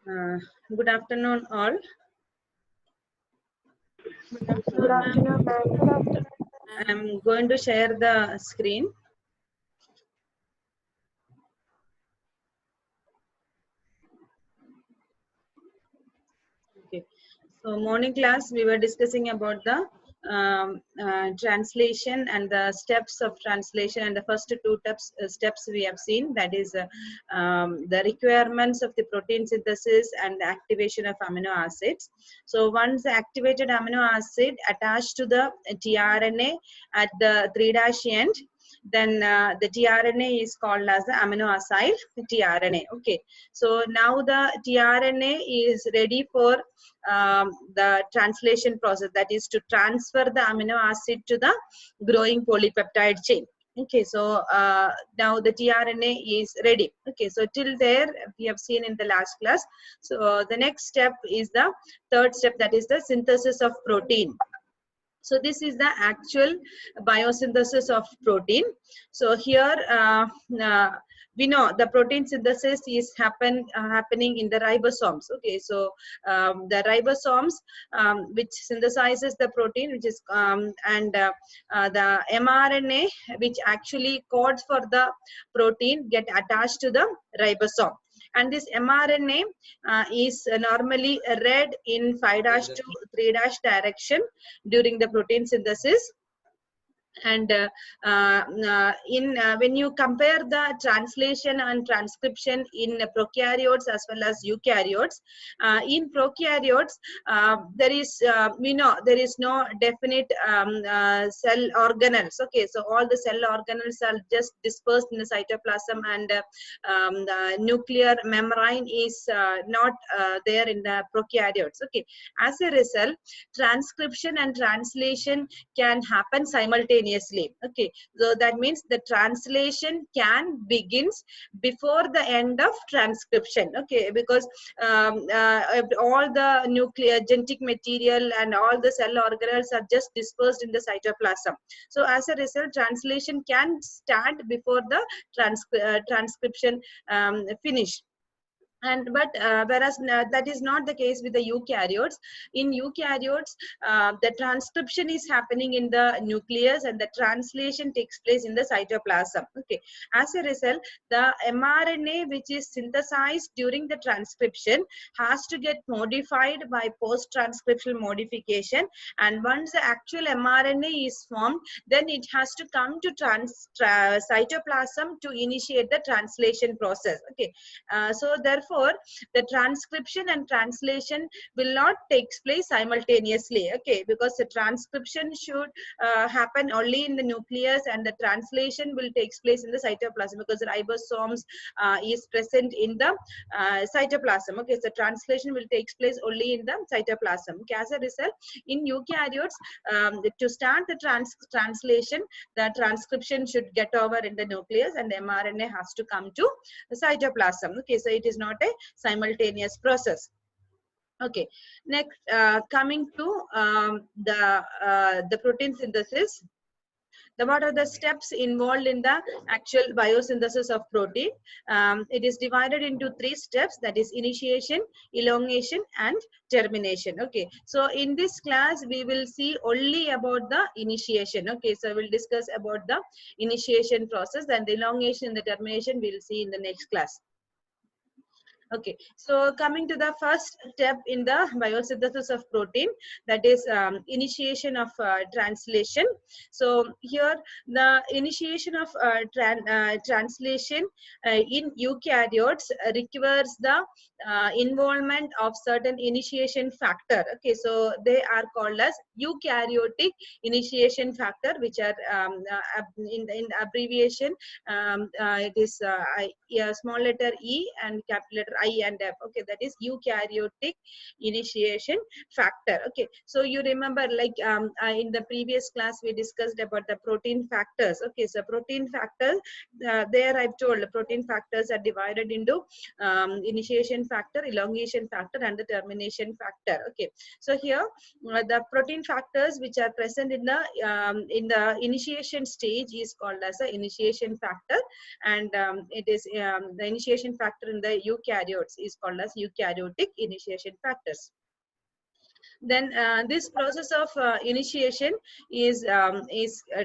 Good afternoon, all. Good afternoon, ma'am. I'm going to share the screen. Okay. So, morning class, we were discussing about the translation and the steps of translation, and the first two steps we have seen, that is the requirements of the protein synthesis and the activation of amino acids. So once the activated amino acid attached to the tRNA at the 3' end, then the tRNA is called as the amino acid tRNA. Okay, so now the tRNA is ready for the translation process, that is to transfer the amino acid to the growing polypeptide chain. Okay, so now the tRNA is ready. Okay, so till there we have seen in the last class. So the next step is the third step, that is the synthesis of protein. So this is the actual biosynthesis of protein. So here we know the protein synthesis is happening in the ribosomes. Okay, so the ribosomes which synthesizes the protein, which is the mRNA which actually codes for the protein get attached to the ribosome. And this mRNA is normally read in 5' to 3' direction during the protein synthesis. And when you compare the translation and transcription in prokaryotes as well as eukaryotes, in prokaryotes there is we know there is no definite cell organelles. Okay, so all the cell organelles are just dispersed in the cytoplasm, and the nuclear membrane is not there in the prokaryotes. Okay, as a result, transcription and translation can happen simultaneously. Okay, so that means the translation can begins before the end of transcription. Okay, because all the nuclear genetic material and all the cell organelles are just dispersed in the cytoplasm. So as a result, translation can start before the transcription finish. But whereas that is not the case with the eukaryotes. In eukaryotes, the transcription is happening in the nucleus and the translation takes place in the cytoplasm. Okay, as a result, the mRNA which is synthesized during the transcription has to get modified by post-transcriptional modification, and once the actual mRNA is formed, then it has to come to cytoplasm to initiate the translation process. Okay, so therefore the transcription and translation will not take place simultaneously. Okay, because the transcription should happen only in the nucleus, and the translation will take place in the cytoplasm, because the ribosomes is present in the cytoplasm. Okay, so translation will take place only in the cytoplasm. Okay, as a result, in eukaryotes, to start the translation, the transcription should get over in the nucleus, and the mRNA has to come to the cytoplasm. Okay, so it is not a simultaneous process. Okay, next coming to the protein synthesis. What are the steps involved in the actual biosynthesis of protein? It is divided into 3 steps, that is initiation, elongation and termination. Okay, so in this class we will see only about the initiation. Okay, so we'll discuss about the initiation process, and the elongation and the termination we'll see in the next class. Okay, so coming to the first step in the biosynthesis of protein, that is initiation of translation. So here the initiation of translation in eukaryotes requires the involvement of certain initiation factor. Okay, so they are called as eukaryotic initiation factor, which are in abbreviation it is small letter E and capital letter I and F. Okay, that is eukaryotic initiation factor. Okay, so you remember, like in the previous class we discussed about the protein factors. Okay, so protein factors, there I've told the protein factors are divided into initiation factor, elongation factor and the termination factor. Okay, so here the protein factors which are present in the initiation stage is called as a initiation factor, and it is the initiation factor in the eukaryote eukaryotes is called as eukaryotic initiation factors. Then this process of initiation is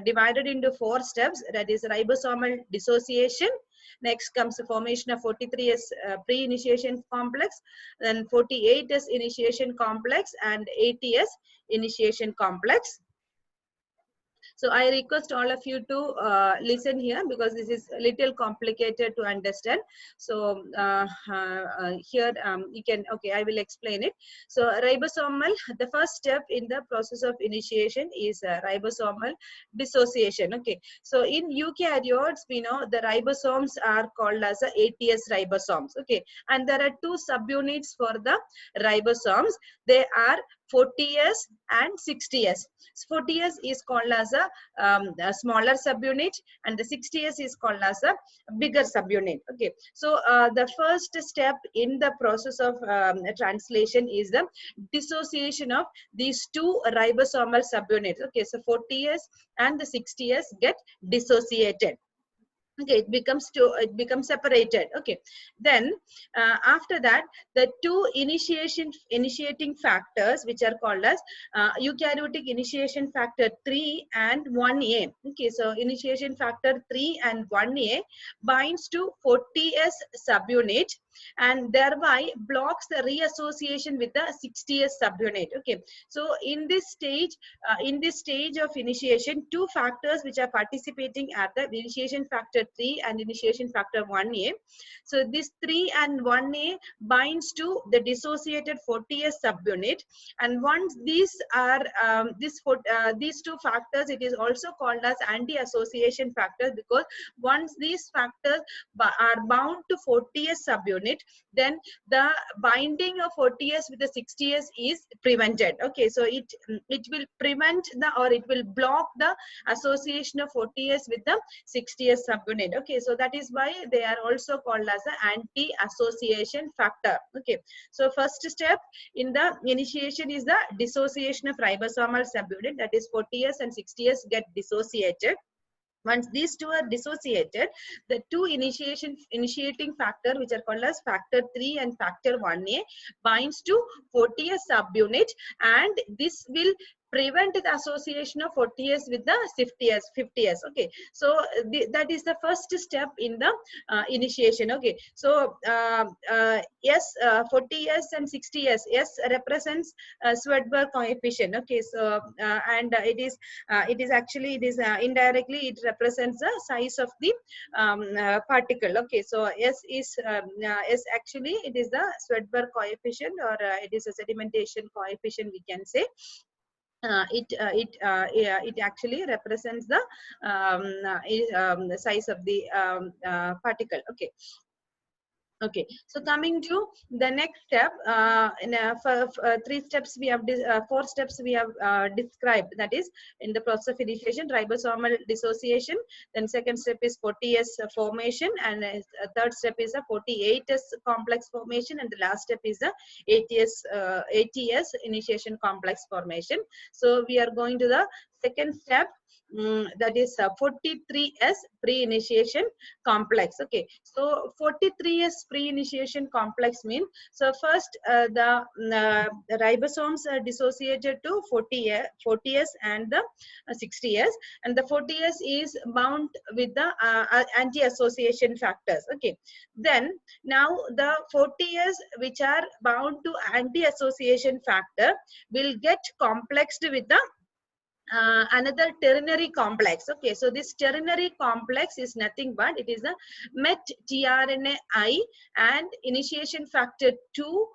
divided into 4 steps. That is ribosomal dissociation. Next comes the formation of 43S pre-initiation complex, then 48S initiation complex, and 80S initiation complex. So I request all of you to listen here, because this is a little complicated to understand. So here you can, okay, I will explain it. So ribosomal, the first step in the process of initiation is ribosomal dissociation. Okay, so in eukaryotes, we know the ribosomes are called as 80S ribosomes. Okay, and there are 2 subunits for the ribosomes. They are 40S and 60S. 40S is called as a smaller subunit, and the 60S is called as a bigger subunit. Okay, so the first step in the process of translation is the dissociation of these 2 ribosomal subunits. Okay, so 40S and the 60S get dissociated. Okay, it becomes separated. Okay, then after that, the 2 initiating factors, which are called as eukaryotic initiation factor 3 and 1A. Okay, so initiation factor 3 and 1A binds to 40S subunit and thereby blocks the reassociation with the 60S subunit. Okay, so in this stage of initiation, 2 factors which are participating are the initiation factor 3 and initiation factor 1A. So this 3 and 1A binds to the dissociated 40S subunit, and once these are these 2 factors, it is also called as anti-association factors, because once these factors are bound to 40S subunit, then the binding of 40S with the 60S is prevented. Okay, so it will prevent or it will block the association of 40S with the 60S subunit. Okay, so that is why they are also called as an anti-association factor. Okay, so first step in the initiation is the dissociation of ribosomal subunit, that is 40S and 60S get dissociated. Once these 2 are dissociated, the 2 initiating factor, which are called as factor 3 and factor 1A, binds to 40S subunit, and this will prevent the association of 40S with the 50S. Okay, so that is the first step in the initiation. Okay, so yes, 40S and 60S, S represents Swedberg coefficient. Okay, so and it is actually, it is indirectly, it represents the size of the particle. Okay, so S actually, it is the Swedberg coefficient, or it is a sedimentation coefficient, we can say. It actually represents the size of the particle. Okay. Okay, so coming to the next step, for 3 steps we have 4 steps we have described. That is, in the process of initiation, ribosomal dissociation. Then second step is 40S formation, and third step is a 48S complex formation, and the last step is the 80S initiation complex formation. So we are going to the second step. That is 43S pre-initiation complex. Okay, so 43S pre-initiation complex means, so first the ribosomes are dissociated to 40S and the 60S, and the 40S is bound with the anti-association factors. Okay, then now the 40S which are bound to anti-association factor will get complexed with the another ternary complex. Okay, so this ternary complex is nothing but it is a met tRNA I and initiation factor 2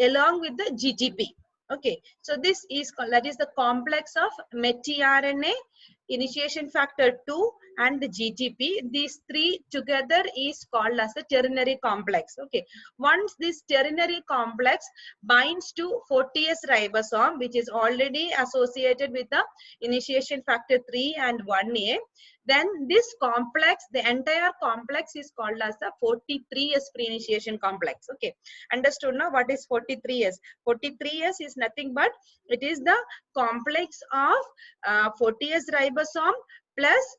along with the GTP. Okay, so this is called, that is the complex of met tRNA, initiation factor 2 and the GTP. These 3 together is called as the ternary complex. Okay, once this ternary complex binds to 40S ribosome, which is already associated with the initiation factor 3 and 1A, then this complex, the entire complex is called as the 43S pre-initiation complex. Okay, understood now what is 43S? 43S is nothing but it is the complex of 40S ribosome plus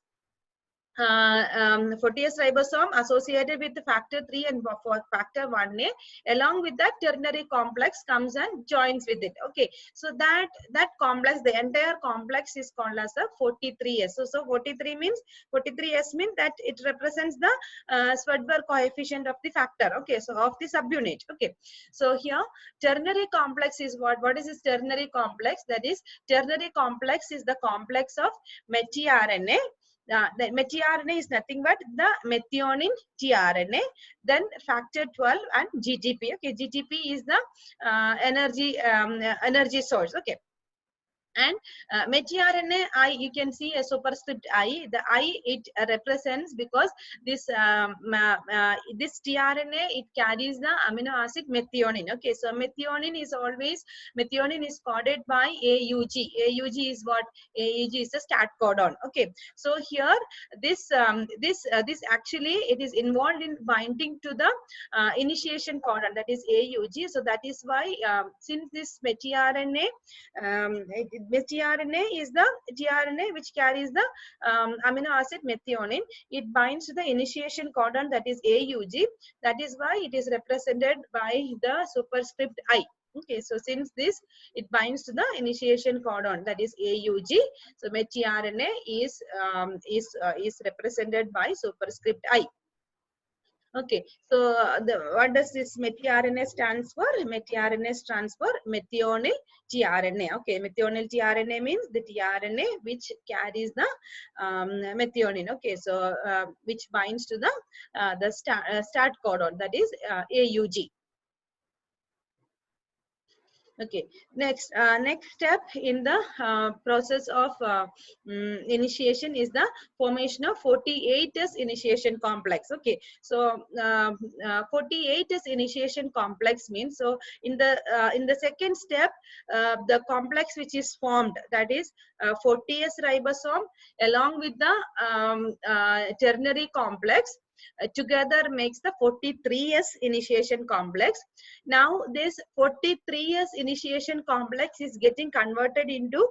40S ribosome associated with factor 3 and factor 1A, along with that ternary complex comes and joins with it. Okay, so that complex, the entire complex is called as a 43S. So 43 means 43S means that it represents the Swedberg coefficient of the factor. Okay, so of the subunit. Okay, so here ternary complex is what is this ternary complex? That is, ternary complex is the complex of methRNA. The methRNA is nothing but the methionine tRNA, then factor 12 and GTP. Okay, GTP is the energy source. Okay, and methRNA I, you can see a superscript I. The I, it represents because this this tRNA, it carries the amino acid methionine. Okay, so methionine is always, methionine is coded by AUG. AUG is what? AUG is the start codon. Okay, so here this this actually it is involved in binding to the initiation codon, that is AUG. So that is why since this methRNA tRNA is the tRNA which carries the amino acid methionine, it binds to the initiation codon, that is AUG. That is why it is represented by the superscript I. Okay, so since this, it binds to the initiation codon, that is AUG. So methRNA is represented by superscript I. Okay, so what does this methRNA stands for? methRNA stands for methionine tRNA. Okay, methionine tRNA means the tRNA which carries the methionine. Okay, so which binds to the start codon, that is AUG. Okay, next step in the process of initiation is the formation of 48S initiation complex. Okay, so 48S initiation complex means, so in the second step, the complex which is formed, that is 40S ribosome along with the ternary complex together makes the 43S initiation complex. Now this 43S initiation complex is getting converted into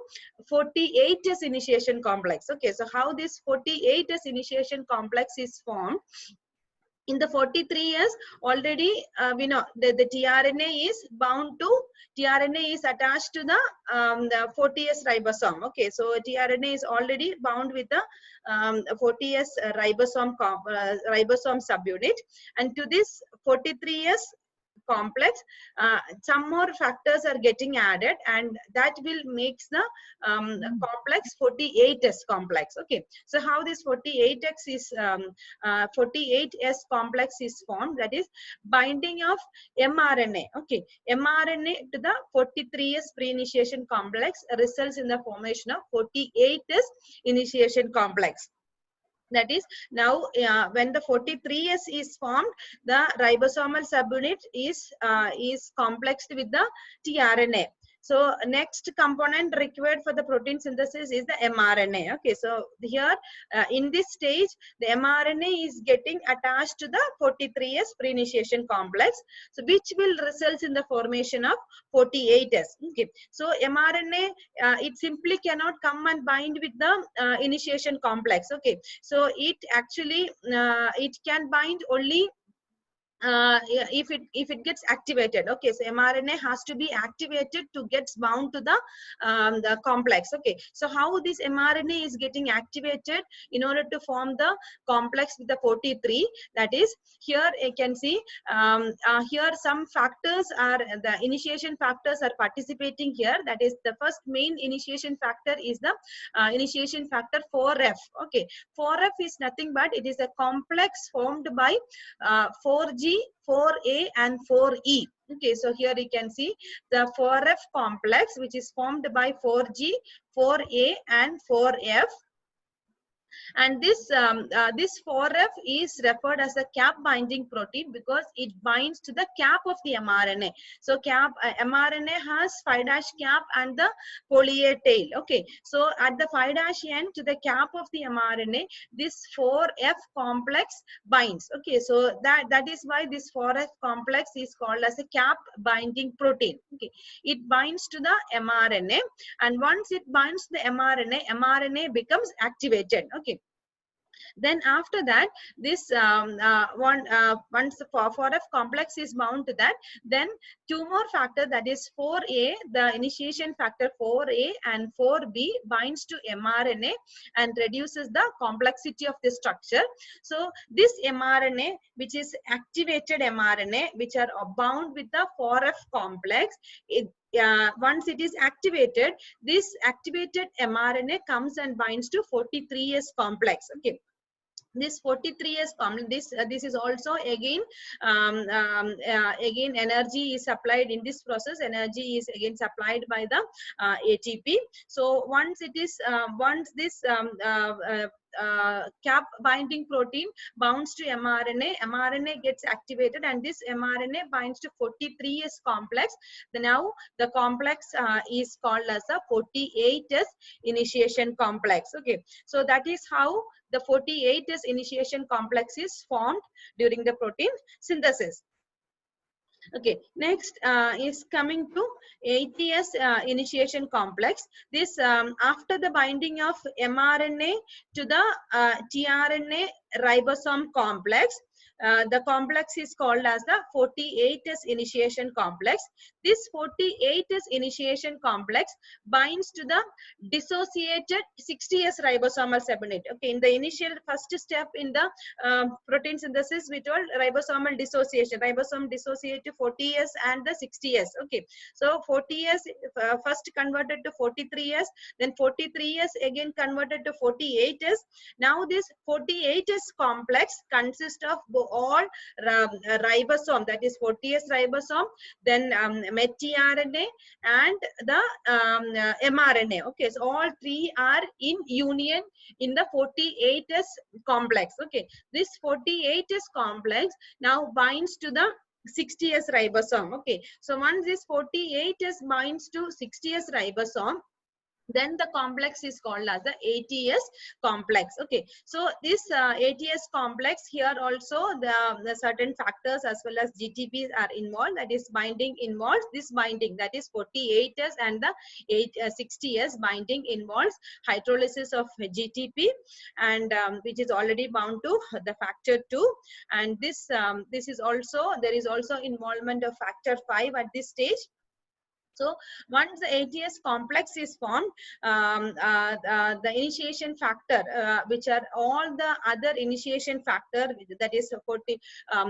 48S initiation complex. Okay, so how this 48S initiation complex is formed? In the 43S, already we know the tRNA is bound to, tRNA is attached to the 40S ribosome. Okay, so tRNA is already bound with the 40S ribosome subunit, and to this 43S complex some more factors are getting added, and that will makes the complex 48S complex. Okay, so how this 48X is 48S complex is formed, that is binding of mRNA. Okay, mRNA to the 43S pre-initiation complex results in the formation of 48S initiation complex. That is, now when the 43S is formed, the ribosomal subunit is complexed with the tRNA. So next component required for the protein synthesis is the mRNA. Okay, so here in this stage, the mRNA is getting attached to the 43S pre-initiation complex, so which will result in the formation of 48S. Okay, so mRNA it simply cannot come and bind with the initiation complex. Okay, so it actually it can bind only if it gets activated. Okay, so mRNA has to be activated to get bound to the complex. Okay, so how this mRNA is getting activated in order to form the complex with the 43, that is, here you can see here some factors are, the initiation factors are participating here. That is, the first main initiation factor is the initiation factor 4F. Okay, 4F is nothing but it is a complex formed by 4G, 4A and 4E. Okay, so here you can see the 4F complex which is formed by 4G, 4A and 4F. And this 4F is referred as a cap binding protein because it binds to the cap of the mRNA. So mRNA has 5' cap and the poly A tail. Okay, so at the 5' end to the cap of the mRNA, this 4F complex binds. Okay, so that is why this 4F complex is called as a cap binding protein. Okay, it binds to the mRNA, and once it binds the mRNA, mRNA becomes activated. Okay, Then after that, this once the 4F complex is bound to that, then two more factor, that is 4A, the initiation factor 4A and 4B binds to mRNA and reduces the complexity of the structure. So this mRNA, which is activated mRNA, which are bound with the 4F complex, once it is activated, this activated mRNA comes and binds to 43S complex. Okay, this 43S complex, this is also again again energy is supplied in this process. Energy is again supplied by the ATP. So once it is once this cap binding protein bounds to mRNA, mRNA gets activated and this mRNA binds to 43S complex. Now the complex is called as a 48S initiation complex. Okay, so that is how the 48S initiation complex is formed during the protein synthesis. Okay, next is coming to 80S initiation complex. This after the binding of mRNA to the tRNA ribosome complex, the complex is called as the 48S initiation complex. This 48S initiation complex binds to the dissociated 60S ribosomal subunit. Okay, in the initial first step in the protein synthesis, we told ribosomal dissociation. Ribosome dissociate to 40S and the 60S. Okay, so 40S first converted to 43S, then 43S again converted to 48S. Now this 48S complex consists of all ribosome, that is 40S ribosome, then metRNA and the mRNA. Okay, so all three are in union in the 48S complex. Okay, this 48S complex now binds to the 60S ribosome. Okay, so once this 48S binds to 60S ribosome, then the complex is called as the 80S complex. Okay, so this 80S complex, here also the certain factors as well as GTPs are involved, that is binding involves this binding, that is 48S, and the 60S binding involves hydrolysis of GTP, and which is already bound to the factor 2, and this this is also, there is also involvement of factor 5 at this stage. So once the 80S complex is formed, the initiation factor, which are all the other initiation factor, that is 40,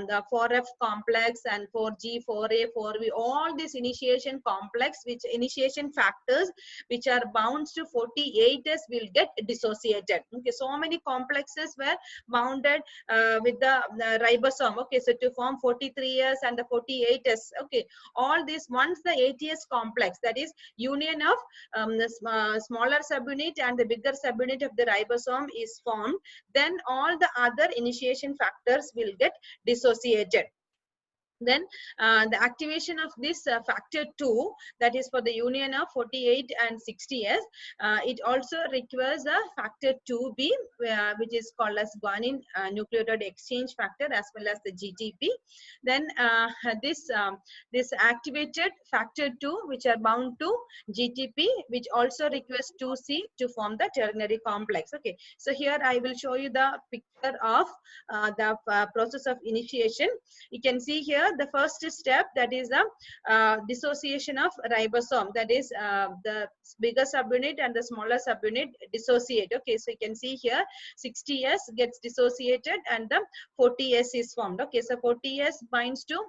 the 4F complex and 4G, 4A, 4B, all these initiation complex, which initiation factors which are bound to 48S will get dissociated. Okay, so many complexes were bounded with the ribosome. Okay, so to form 43S and the 48S. Okay, all this, once the 80S complex, that is union of the smaller subunit and the bigger subunit of the ribosome is formed, then all the other initiation factors will get dissociated. Then the activation of this factor 2, that is for the union of 48 and 60S, it also requires a factor 2B, which is called as guanine nucleotide exchange factor, as well as the GTP. Then this activated factor 2, which are bound to GTP, which also requires 2C to form the ternary complex. Okay, so here I will show you the picture of the process of initiation. You can see here the first step, that is the dissociation of ribosome, that is the bigger subunit and the smaller subunit dissociate. Okay, so you can see here 60S gets dissociated and the 40S is formed. Okay, so 40S binds to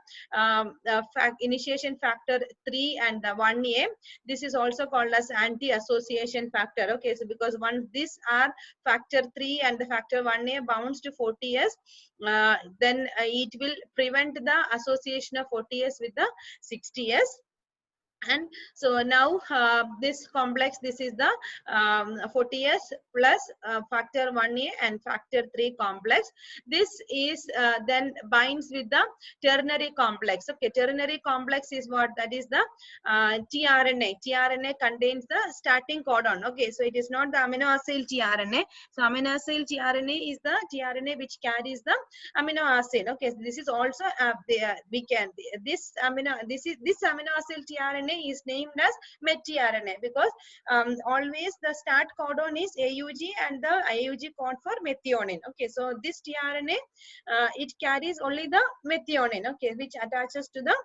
initiation factor 3 and the 1A. This is also called as anti-association factor. Okay, so because once these are factor 3 and the factor 1A bounds to 40S, then it will prevent the association of 40S with the 60S. And so now this complex, this is the 40S plus factor 1A and factor 3 complex. This is then binds with the ternary complex. Okay, ternary complex is what? That is the tRNA. tRNA contains the starting codon. Okay, so it is not the amino acyl tRNA. So amino acyl tRNA is the tRNA which carries the amino acid. Okay, so this is also this amino acyl tRNA tRNA is named as metRNA because always the start codon is AUG and the IUG code for methionine. Okay, so this tRNA it carries only the methionine, okay, which attaches to the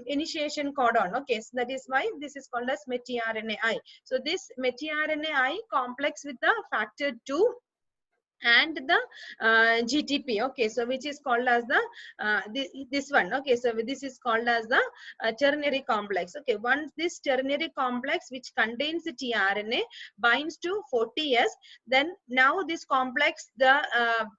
initiation codon. Okay, so that is why this is called as metRNAi. So this metRNAi complex with the factor 2 and the GTP, okay, so which is called as the this one, okay, so this is called as the ternary complex. Okay, once this ternary complex which contains the tRNA binds to 40S, then now this complex, the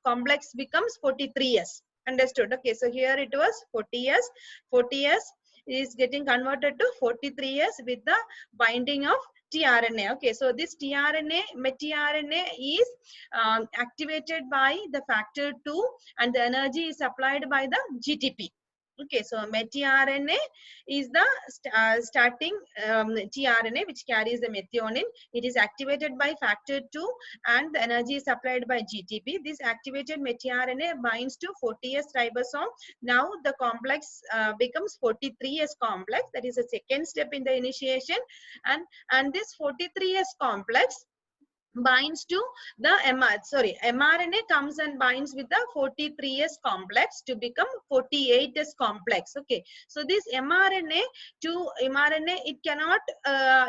complex becomes 43S. Understood? Okay, so here it was 40S is getting converted to 43S with the binding of tRNA. Okay, so this tRNA, metRNA is activated by the factor 2 and the energy is supplied by the GTP. Okay, so metRNA is the starting tRNA which carries the methionine. It is activated by factor 2 and the energy is supplied by GTP. This activated metRNA binds to 40S ribosome. Now the complex becomes 43S complex. That is a second step in the initiation, and this 43S complex binds to the mRNA comes and binds with the 43S complex to become 48S complex. Okay, so this mRNA to mRNA, it cannot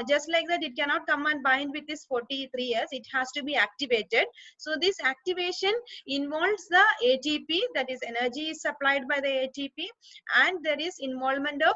just like that, it cannot come and bind with this 43S. It has to be activated. So this activation involves the ATP, that is energy is supplied by the ATP, and there is involvement of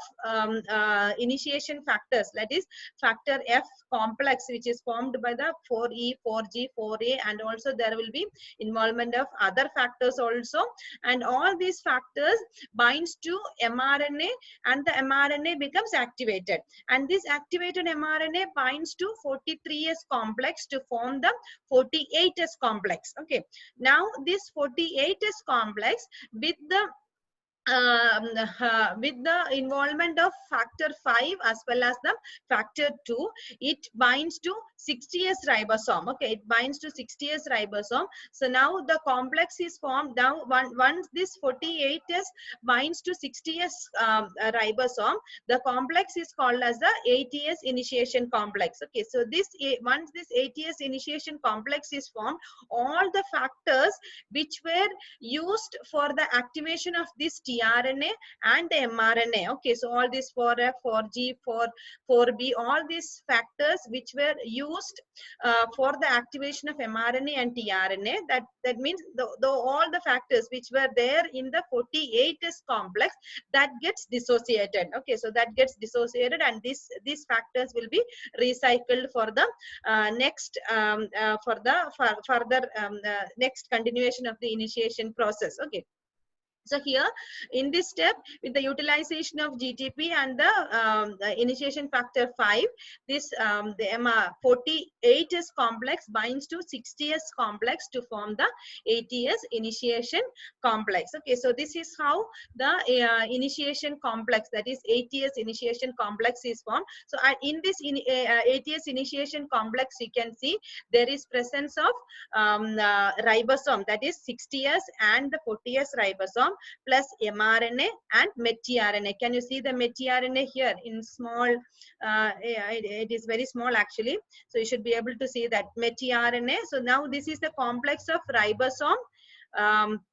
initiation factors, that is factor F complex, which is formed by the 4E, 4G, 4A, and also there will be involvement of other factors also, and all these factors binds to mRNA and the mRNA becomes activated, and this activated mRNA binds to 43S complex to form the 48S complex. Okay, now this 48S complex with the involvement of factor 5 as well as the factor 2, it binds to 60S ribosome. Okay, it binds to 60S ribosome. So now the complex is formed. Now once this 48S binds to 60S ribosome, the complex is called as the 80S initiation complex. Okay, so this once this 80S initiation complex is formed, all the factors which were used for the activation of this tRNA and the mRNA. Okay, so all these 4F, 4G, 4B, all these factors which were used for the activation of mRNA and tRNA, that means all the factors which were there in the 48S complex, that gets dissociated. Okay, so that gets dissociated, and these factors will be recycled for the next for the further next continuation of the initiation process. Okay, so here in this step, with the utilization of GTP and the initiation factor 5, this the 48S complex binds to 60S complex to form the 80S initiation complex. Okay, so this is how the initiation complex, that is 80S initiation complex, is formed. So in this 80S initiation complex, you can see there is presence of ribosome, that is 60S and the 40S ribosome, plus mRNA and metRNA. Can you see the metRNA here in small? It is very small actually. So you should be able to see that metRNA. So now this is the complex of ribosome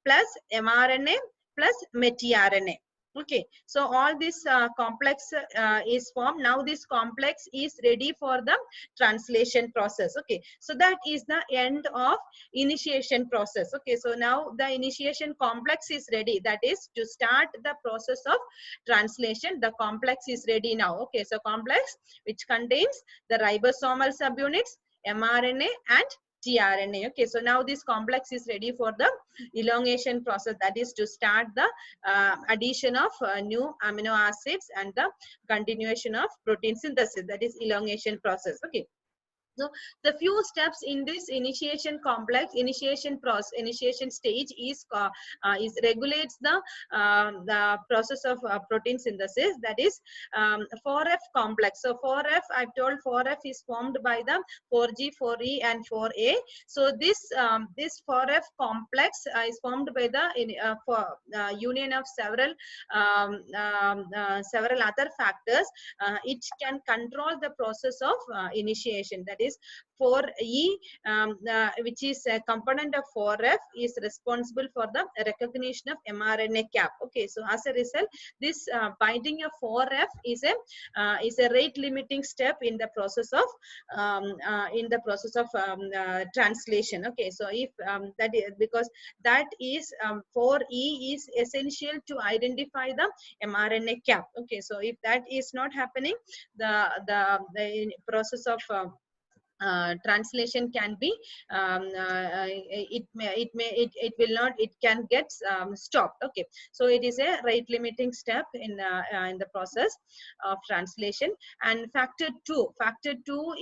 plus mRNA plus metRNA. Okay, so all this complex is formed. Now this complex is ready for the translation process. Okay, so that is the end of initiation process. Okay, so now the initiation complex is ready, that is to start the process of translation. The complex is ready now. Okay, so complex which contains the ribosomal subunits, mRNA and tRNA. Okay, so now this complex is ready for the elongation process, that is to start the addition of new amino acids and the continuation of protein synthesis, that is elongation process. Okay, So the few steps in this initiation complex, initiation stage is regulates the process of protein synthesis. That is 4F complex. So 4F, I've told 4F is formed by the 4G, 4E, and 4A. So this 4F complex is formed by the union of several other factors. It can control the process of initiation. That is 4E, which is a component of 4F, is responsible for the recognition of mRNA cap. Okay, so as a result, this binding of 4F is a rate limiting step in the process of translation. Okay, so if that is because that is 4E is essential to identify the mRNA cap. Okay, so if that is not happening, the process of translation can be it will not, it can get stopped. Okay, so it is a rate limiting step in the process of translation. And factor 2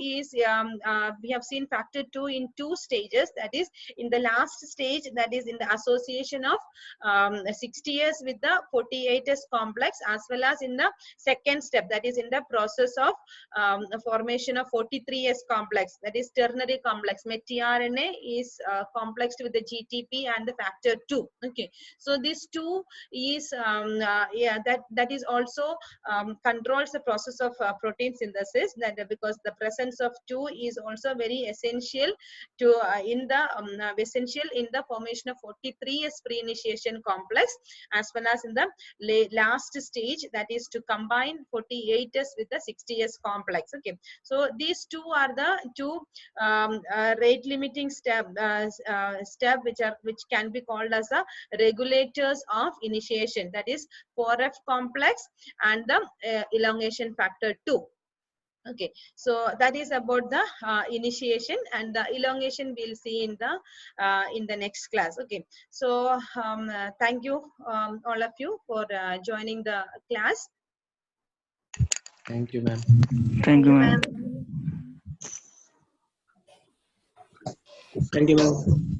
is we have seen factor 2 in 2 stages. That is in the last stage, that is in the association of 60S with the 48S complex, as well as in the second step, that is in the process of formation of 43S complex, that is ternary complex. mtRNA is complexed with the GTP and the factor 2. Okay, so this 2 is that is also controls the process of protein synthesis. That because the presence of 2 is also very essential to essential in the formation of 43S pre-initiation complex, as well as in the last stage, that is to combine 48S with the 60S complex. Okay, so these two are the two rate limiting step which can be called as the regulators of initiation. That is 4F complex and the elongation factor 2. Okay, so that is about the initiation, and the elongation we'll see in the next class. Okay, so thank you all of you for joining the class. Thank you, ma'am. Thank you, ma'am. Thank you, ma'am.